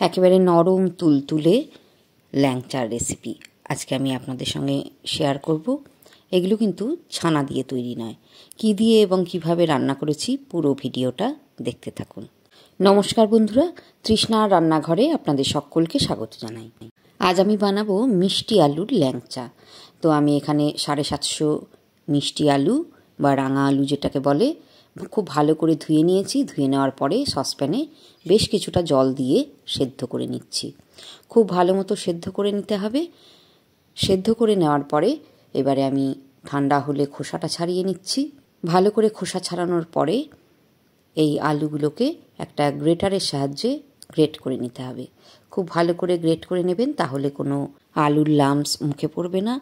একেবারে নরম তুলতুলে ল্যাংচার রেসিপি আজকে আমি আপনাদের সঙ্গে শেয়ার করব। এগুলো কিন্তু ছানা দিয়ে তৈরি নয়। কি দিয়ে এবং কিভাবে রান্না করেছি পুরো ভিডিওটা দেখতে থাকুন। নমস্কার বন্ধুরা, তৃষ্ণার রান্নাঘরে আপনাদের সকলকে স্বাগত জানাই। আজ আমি বানাবো মিষ্টি আলুর ল্যাংচা। তো আমি এখানে 750 মিষ্টি আলু বা রাঙা আলু যেটাকে বলে খুব ভালো করে ধুয়ে নিয়েছি। ধুয়ে নেওয়ার পরে সসপ্যানে বেশ কিছুটা জল দিয়ে সেদ্ধ করে নিচ্ছি। খুব ভালো মতো সেদ্ধ করে নিতে হবে। সেদ্ধ করে নেওয়ার পরে এবারে আমি ঠান্ডা হলে খোসাটা ছাড়িয়ে নিচ্ছি। ভালো করে খোসা ছাড়ানোর পরে এই আলুগুলোকে একটা গ্রেটারের সাহায্যে গ্রেট করে নিতে হবে। খুব ভালো করে গ্রেট করে নেবেন, তাহলে কোনো আলুর লাম্পস মুখে পড়বে না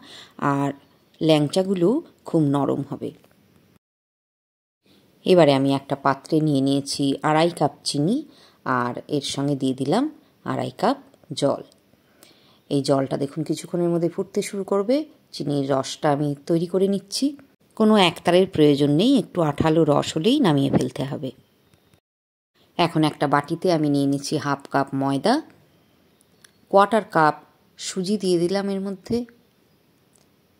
আর ল্যাংচাগুলো খুব নরম হবে। এবারে আমি একটা পাত্রে নিয়ে নিয়েছি 2.5 কাপ চিনি আর এর সঙ্গে দিয়ে দিলাম 2.5 কাপ জল। এই জলটা দেখুন কিছুক্ষণের মধ্যে ফুটতে শুরু করবে। চিনির রসটা আমি তৈরি করে নিচ্ছি। কোনো একতারের প্রয়োজন নেই, একটু আঠালো রস হলেই নামিয়ে ফেলতে হবে। এখন একটা বাটিতে আমি নিয়ে নিচ্ছি 1/2 কাপ ময়দা, 1/4 কাপ সুজি দিয়ে দিলাম। এর মধ্যে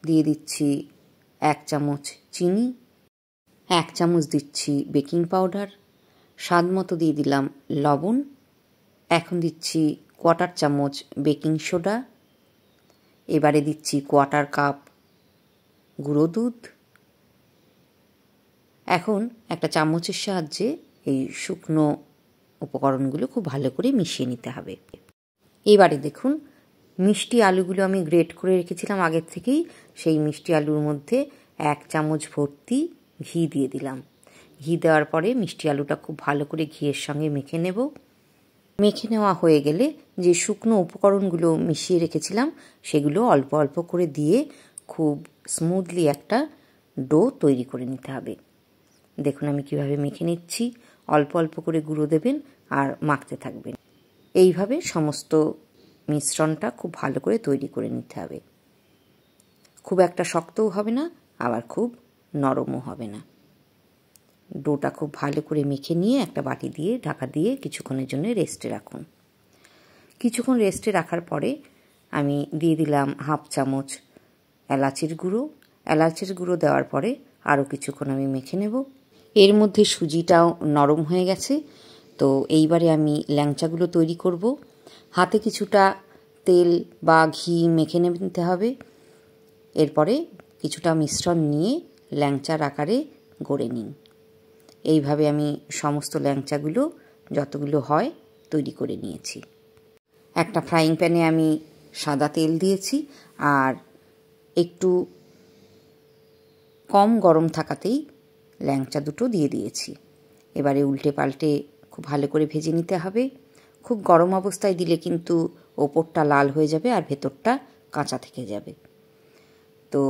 দিয়ে দিচ্ছি 1 চামচ চিনি, 1 চামচ দিচ্ছি বেকিং পাউডার, স্বাদ মতো দিয়ে দিলাম লবণ। এখন দিচ্ছি 1/4 চামচ বেকিং সোডা। এবারে দিচ্ছি 1/4 কাপ গুঁড়ো দুধ। এখন একটা চামচের সাহায্যে এই শুকনো উপকরণগুলো খুব ভালো করে মিশিয়ে নিতে হবে। এবারে দেখুন মিষ্টি আলুগুলো আমি গ্রেট করে রেখেছিলাম আগের থেকেই। সেই মিষ্টি আলুর মধ্যে 1 চামচ ভর্তি ঘি দিয়ে দিলাম। ঘি দেওয়ার পরে মিষ্টি আলুটা খুব ভালো করে ঘিয়ের সঙ্গে মেখে নেব। মেখে নেওয়া হয়ে গেলে যে শুকনো উপকরণগুলো মিশিয়ে রেখেছিলাম সেগুলো অল্প অল্প করে দিয়ে খুব স্মুথলি একটা ডো তৈরি করে নিতে হবে। দেখুন আমি কিভাবে মেখে নিচ্ছি। অল্প অল্প করে গুঁড়ো দেবেন আর মাখতে থাকবেন। এইভাবে সমস্ত মিশ্রণটা খুব ভালো করে তৈরি করে নিতে হবে। খুব একটা শক্তও হবে না, আবার খুব নরমও হবে না। ডোটা খুব ভালো করে মেখে নিয়ে একটা বাটি দিয়ে ঢাকা দিয়ে কিছুক্ষণের জন্য রেস্টে রাখুন। কিছুক্ষণ রেস্টে রাখার পরে আমি দিয়ে দিলাম 1/2 চামচ এলাচের গুঁড়ো। এলাচের গুঁড়ো দেওয়ার পরে আরও কিছুক্ষণ আমি মেখে নেব। এর মধ্যে সুজিটাও নরম হয়ে গেছে। তো এইবারে আমি ল্যাংচাগুলো তৈরি করব। হাতে কিছুটা তেল বা ঘি মেখে নিতে হবে। এরপরে কিছুটা মিশ্রণ নিয়ে ল্যাংচার আকারে গড়ে নিন। এইভাবে আমি সমস্ত ল্যাংচাগুলো যতগুলো হয় তৈরি করে নিয়েছি। একটা ফ্রাইং প্যানে আমি সাদা তেল দিয়েছি আর একটু কম গরম থাকাতেই ল্যাংচা দুটো দিয়ে দিয়েছি। এবারে উল্টে পাল্টে খুব ভালো করে ভেজে নিতে হবে। খুব গরম অবস্থায় দিলে কিন্তু ওপরটা লাল হয়ে যাবে আর ভেতরটা কাঁচা থেকে যাবে। তো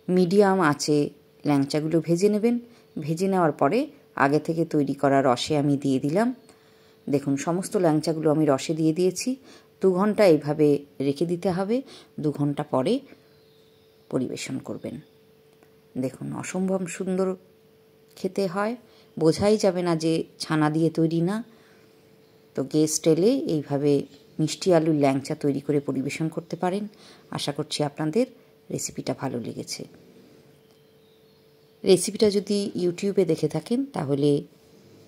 মিডিয়াম আঁচে ল্যাংচাগুলো ভেজে নেবেন। ভেজে নেওয়ার পরে আগে থেকে তৈরি করা রসে আমি দিয়ে দিলাম। দেখুন সমস্ত ল্যাংচাগুলো আমি রসে দিয়ে দিয়েছি। 2 ঘন্টা এইভাবে রেখে দিতে হবে। 2 ঘন্টা পরে পরিবেশন করবেন। দেখুন অসম্ভব সুন্দর খেতে হয়, বোঝাই যাবে না যে ছানা দিয়ে তৈরি না। তো গেস্ট এলে এইভাবে মিষ্টি আলুর ল্যাংচা তৈরি করে পরিবেশন করতে পারেন। আশা করছি আপনাদের রেসিপিটা ভালো লেগেছে। রেসিপিটা যদি ইউটিউবে দেখে থাকেন তাহলে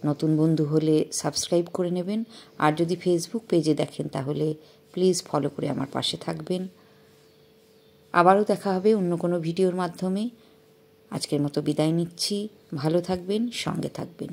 নতুন বন্ধু হলে সাবস্ক্রাইব করে নেবেন। আর যদি ফেসবুক পেজে দেখেন তাহলে প্লিজ ফলো করে আমার পাশে থাকবেন। আবারও দেখা হবে অন্য কোনো ভিডিওর মাধ্যমে। আজকের মতো বিদায় নিচ্ছি। ভালো থাকবেন, সঙ্গে থাকবেন।